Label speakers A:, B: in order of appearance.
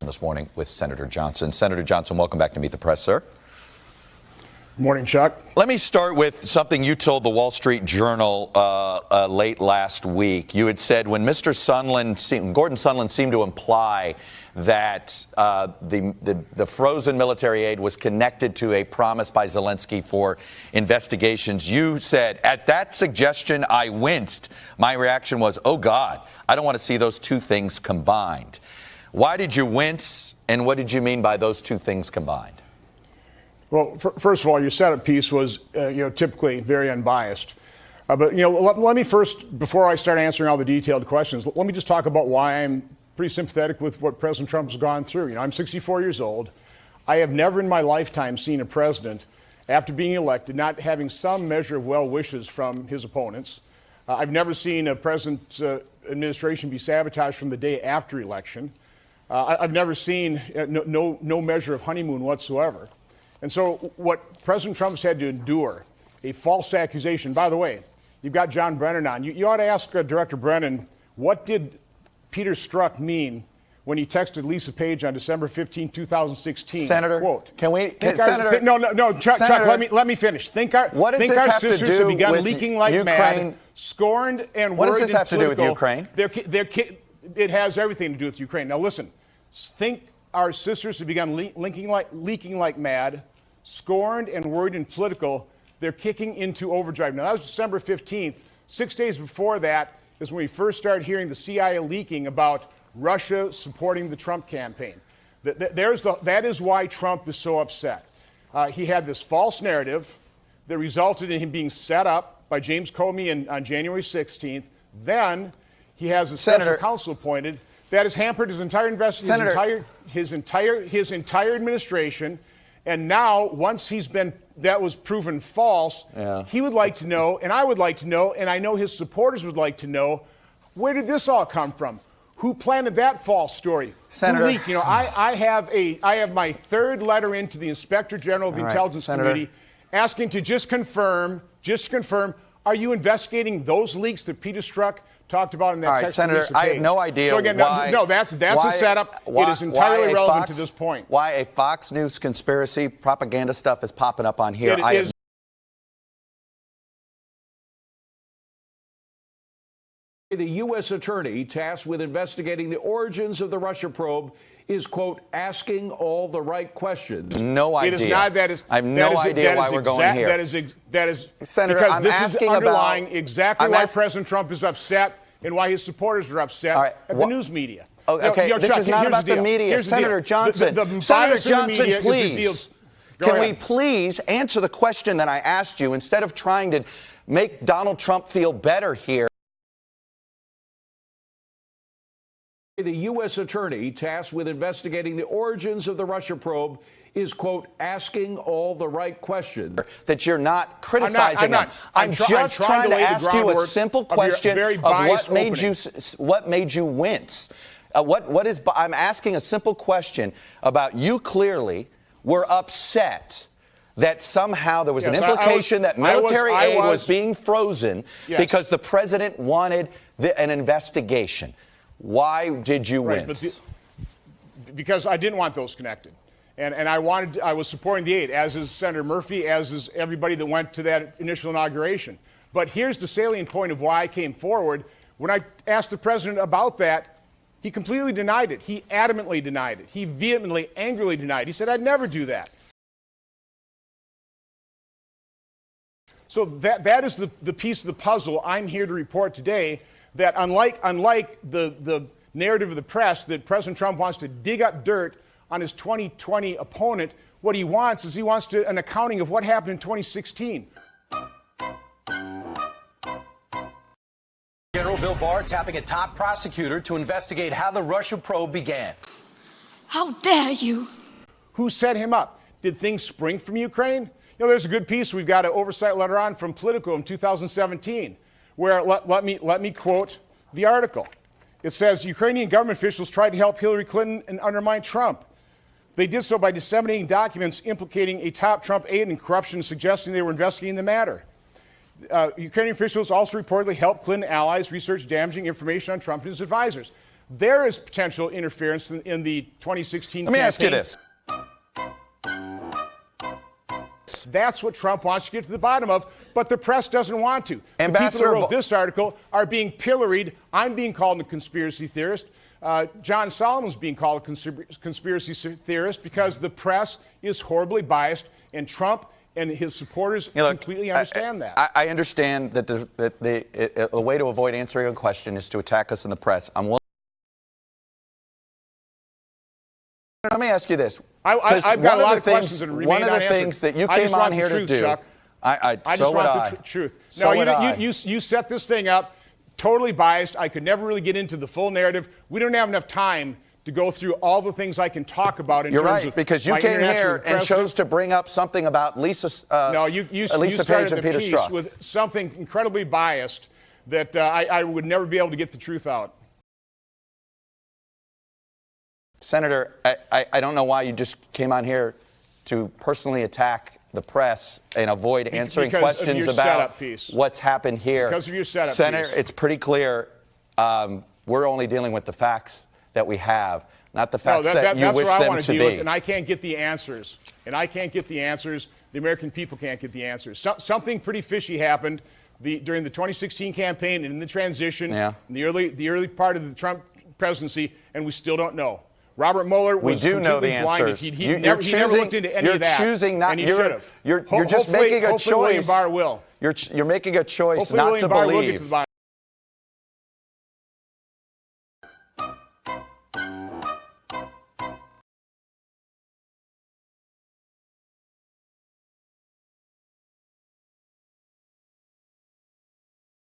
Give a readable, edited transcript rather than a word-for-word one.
A: this morning with Senator Johnson. Senator Johnson, welcome back to Meet the Press, sir.
B: Morning, Chuck.
A: Let me start with something you told the Wall Street Journal late last week. You had said when Gordon Sondland seemed to imply that the frozen military aid was connected to a promise by Zelensky for investigations. You said, at that suggestion, I winced. My reaction was, oh, God, I don't want to see those two things combined. Why did you wince, and what did you mean by those two things combined?
B: Well, first of all, your setup piece was, typically very unbiased. But let me first, before I start answering all the detailed questions, let me just talk about why I'm pretty sympathetic with what President Trump has gone through. I'm 64 years old. I have never in my lifetime seen a president, after being elected, not having some measure of well wishes from his opponents. I've never seen a president's administration be sabotaged from the day after election. I've never seen no measure of honeymoon whatsoever. And so what President Trump's had to endure, a false accusation. By the way, you've got John Brennan on. You ought to ask Director Brennan, what did Peter Strzok mean when he texted Lisa Page on December 15, 2016?
A: Senator,
B: quote,
A: Senator,
B: Chuck, let me finish.
A: What does this have to do
B: have begun
A: with
B: leaking like
A: Ukraine?
B: Mad, scorned and
A: what
B: worried.
A: Does this have to do with Ukraine?
B: It has everything to do with Ukraine. Now listen, think our sisters have begun leaking like mad, scorned and worried and political. They're kicking into overdrive. Now, that was December 15th. 6 days before that is when we first started hearing the CIA leaking about Russia supporting the Trump campaign. That is why Trump is so upset. He had this false narrative that resulted in him being set up by James Comey on January 16th. Then he has a special counsel appointed that has hampered his entire investigation, his entire administration. And now, once that was proven false, he would like to know, and I would like to know, and I know his supporters would like to know, where did this all come from? Who planted that false story?
A: Senator,
B: who leaked? I have my third letter into the Inspector General of the Intelligence Committee asking to just confirm, are you investigating those leaks that Peter Strzok talked about in that text?
A: Senator, I have no idea.
B: So again,
A: why,
B: that's a setup. It is entirely irrelevant to this point.
A: Why a Fox News conspiracy propaganda stuff is popping up on here?
C: The U.S. attorney tasked with investigating the origins of the Russia probe is, quote, asking all the right questions.
A: No idea.
B: It is not.
A: I have no idea why we're going here.
B: That is
A: Senator,
B: because
A: I'm
B: this
A: asking
B: is underlying
A: about,
B: exactly why President Trump is upset and why his supporters are upset at the news media.
A: Okay, this is not about the media. Senator Johnson, Senator Johnson, please. Can we please answer the question that I asked you instead of trying to make Donald Trump feel better here?
C: The U.S. attorney tasked with investigating the origins of the Russia probe is, quote, asking all the right questions.
A: That you're not criticizing them. I'm just trying to ask you a simple question of what made you wince. I'm asking a simple question about you clearly were upset that somehow there was an implication that military aid was being frozen because the president wanted an investigation. Why did you wince?
B: Because I didn't want those connected. And I was supporting the aid, as is Senator Murphy, as is everybody that went to that initial inauguration. But here's the salient point of why I came forward. When I asked the president about that, he completely denied it. He adamantly denied it. He vehemently, angrily denied it. He said, I'd never do that. So that is the piece of the puzzle I'm here to report today, that unlike the narrative of the press that President Trump wants to dig up dirt on his 2020 opponent, what he wants is an accounting of what happened in 2016.
D: General Bill Barr tapping a top prosecutor to investigate how the Russia probe began.
E: How dare you?
B: Who set him up? Did things spring from Ukraine? There's a good piece we've got an oversight letter on from Politico in 2017. Where let me quote the article. It says Ukrainian government officials tried to help Hillary Clinton and undermine Trump. They did so by disseminating documents implicating a top Trump aide in corruption, suggesting they were investigating the matter. Ukrainian officials also reportedly helped Clinton allies research damaging information on Trump and his advisors. There is potential interference in the 2016
A: Let me
B: campaign.
A: ask you this.
B: That's what Trump wants to get to the bottom of, but the press doesn't want to.
A: Ambassador
B: the people who wrote this article are being pilloried. I'm being called a conspiracy theorist. John Solomon's being called a conspiracy theorist because the press is horribly biased, and Trump and his supporters completely understand that.
A: I understand that the way to avoid answering a question is to attack us in the press. Let me ask you this.
B: I've got a lot of questions that remain
A: One of the
B: unanswered.
A: things that you
B: I
A: came
B: just
A: on
B: want the
A: here to
B: truth,
A: do.
B: Chuck. I just
A: So would
B: want
A: I.
B: the truth.
A: So
B: No,
A: would I.
B: you set this thing up totally biased. I could never really get into the full narrative. We don't have enough time to go through all the things I can talk about in
A: You're
B: terms
A: right,
B: of
A: because you
B: my
A: came
B: international
A: here and
B: president.
A: chose to bring up something about Lisa
B: You
A: Page
B: started
A: and
B: the
A: Peter
B: piece
A: Strzok.
B: with something incredibly biased that I would never be able to get the truth out.
A: Senator, I don't know why you just came on here to personally attack the press and avoid answering
B: Because of
A: questions
B: your
A: about
B: setup piece.
A: what's happened here.
B: Because of your setup
A: Senator,
B: piece.
A: it's pretty clear we're only dealing with the facts that we have, not the facts that you
B: that's
A: wish
B: what I
A: them
B: want
A: to
B: to deal
A: be.
B: with, and I can't get the answers. The American people can't get the answers. Something pretty fishy happened during the 2016 campaign and in the transition, in the early part of the Trump presidency, and we still don't know. Robert Mueller was
A: We do know the
B: completely blinded.
A: answers.
B: He never looked into any of that.
A: You're choosing not.
B: And he should have.
A: You're just making a
B: Hopefully William
A: choice.
B: Barr will.
A: You're making a choice
B: Hopefully
A: not
B: William
A: to
B: Barr will get
A: believe.
B: to the bottom.